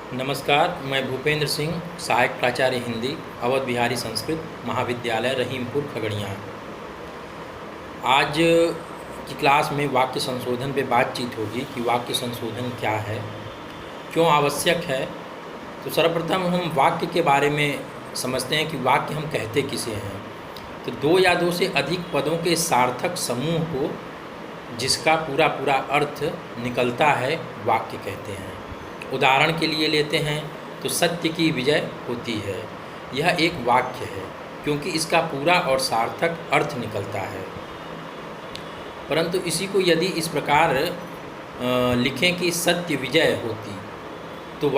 नमस्कार, मैं भूपेंद्र सिंह, सहायक प्राचार्य हिंदी, अवध बिहारी संस्कृत महाविद्यालय रहीमपुर खगड़िया। आज की क्लास में वाक्य संशोधन पे बातचीत होगी कि वाक्य संशोधन क्या है, क्यों आवश्यक है। तो सर्वप्रथम हम वाक्य के बारे में समझते हैं कि वाक्य हम कहते किसे हैं। तो दो या दो से अधिक पदों के सार्थक समूह को जिसका पूरा अर्थ निकलता है वाक्य कहते हैं। उदाहरण के लिए लेते हैं तो सत्य की विजय होती है, यह एक वाक्य है क्योंकि इसका पूरा और सार्थक अर्थ निकलता है। परंतु इसी को यदि इस प्रकार लिखें कि सत्य विजय होती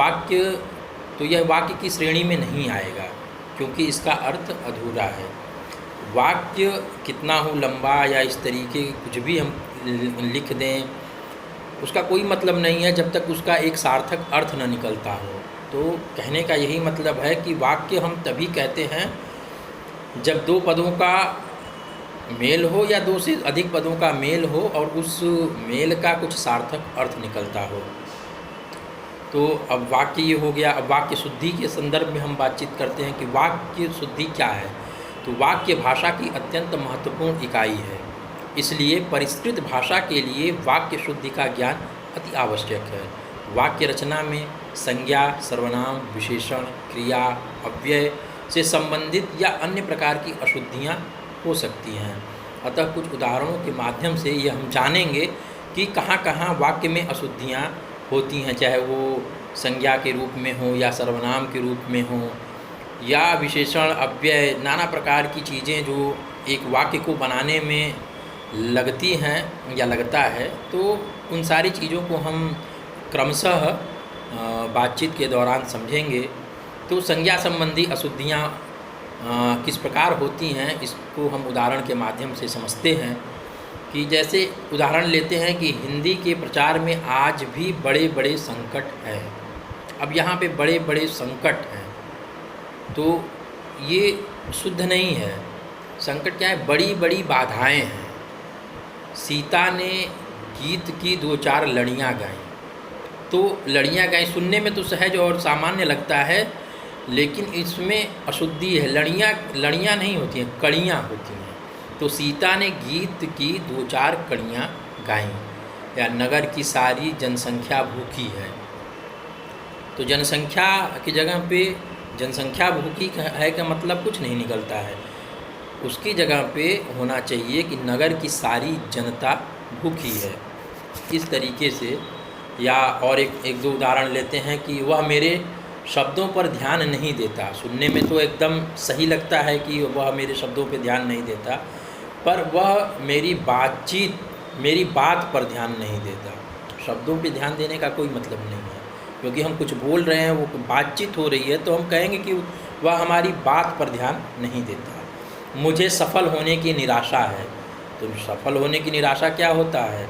तो यह वाक्य की श्रेणी में नहीं आएगा क्योंकि इसका अर्थ अधूरा है। वाक्य कितना हो लंबा या इस तरीके कुछ भी हम लिख दें, उसका कोई मतलब नहीं है जब तक उसका एक सार्थक अर्थ न निकलता हो। तो कहने का यही मतलब है कि वाक्य हम तभी कहते हैं जब दो पदों का मेल हो या दो से अधिक पदों का मेल हो और उस मेल का कुछ सार्थक अर्थ निकलता हो। तो अब वाक्य ये हो गया। अब वाक्य शुद्धि के संदर्भ में हम बातचीत करते हैं कि वाक्य शुद्धि क्या है। तो वाक्य भाषा की अत्यंत महत्वपूर्ण इकाई है, इसलिए परिष्कृत भाषा के लिए वाक्य शुद्धि का ज्ञान अति आवश्यक है। वाक्य रचना में संज्ञा, सर्वनाम, विशेषण, क्रिया, अव्यय से संबंधित या अन्य प्रकार की अशुद्धियाँ हो सकती हैं। अतः कुछ उदाहरणों के माध्यम से ये हम जानेंगे कि कहाँ कहाँ वाक्य में अशुद्धियाँ होती हैं, चाहे वो संज्ञा के रूप में हो या सर्वनाम के रूप में हो या विशेषण, अव्यय, नाना प्रकार की चीज़ें जो एक वाक्य को बनाने में लगती हैं या लगता है। तो उन सारी चीज़ों को हम क्रमशः बातचीत के दौरान समझेंगे। तो संज्ञा संबंधी अशुद्धियाँ किस प्रकार होती हैं, इसको हम उदाहरण के माध्यम से समझते हैं। कि जैसे उदाहरण लेते हैं कि हिंदी के प्रचार में आज भी बड़े बड़े संकट हैं। अब यहाँ पे बड़े बड़े संकट हैं तो ये शुद्ध नहीं है। संकट क्या है? बड़ी बड़ी बाधाएं हैं। सीता ने गीत की दो चार लड़ियाँ गाईं, तो लड़ियाँ गाईं सुनने में तो सहज और सामान्य लगता है, लेकिन इसमें अशुद्धि है। लड़ियाँ नहीं होती हैं, कड़ियाँ होती हैं। तो सीता ने गीत की दो चार कड़ियाँ गाईं, या नगर की सारी जनसंख्या भूखी है। तो जनसंख्या की जगह पे जनसंख्या भूखी है का मतलब कुछ नहीं निकलता है। उसकी जगह पे होना चाहिए कि नगर की सारी जनता भूखी है, इस तरीके से। या और एक दो उदाहरण लेते हैं कि वह मेरे शब्दों पर ध्यान नहीं देता। सुनने में तो एकदम सही लगता है कि वह मेरे शब्दों पर ध्यान नहीं देता, पर वह मेरी बात पर ध्यान नहीं देता। शब्दों पे ध्यान देने का कोई मतलब नहीं है, क्योंकि हम कुछ बोल रहे हैं, वो बातचीत हो रही है, तो हम कहेंगे कि वह हमारी बात पर ध्यान नहीं देता। मुझे सफल होने की निराशा है। तो सफल होने की निराशा क्या होता है?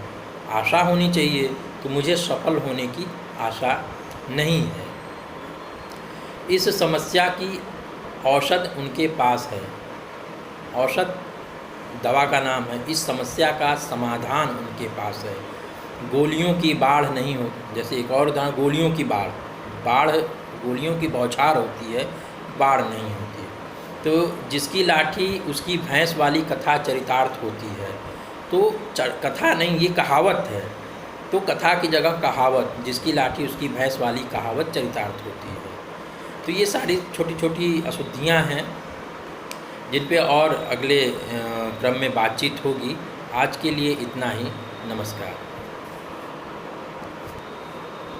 आशा होनी चाहिए। तो मुझे सफल होने की आशा नहीं है। इस समस्या की औषध उनके पास है। औषध दवा का नाम है। इस समस्या का समाधान उनके पास है। गोलियों की बाढ़ नहीं हो, जैसे एक और उदाहरण, गोलियों की बाढ़ गोलियों की बौछार होती है, बाढ़ नहीं होती। तो जिसकी लाठी उसकी भैंस वाली कथा चरितार्थ होती है। तो कथा नहीं, ये कहावत है। तो कथा की जगह कहावत, जिसकी लाठी उसकी भैंस वाली कहावत चरितार्थ होती है। तो ये सारी छोटी छोटी अशुद्धियाँ हैं जिन पे और अगले क्रम में बातचीत होगी। आज के लिए इतना ही। नमस्कार।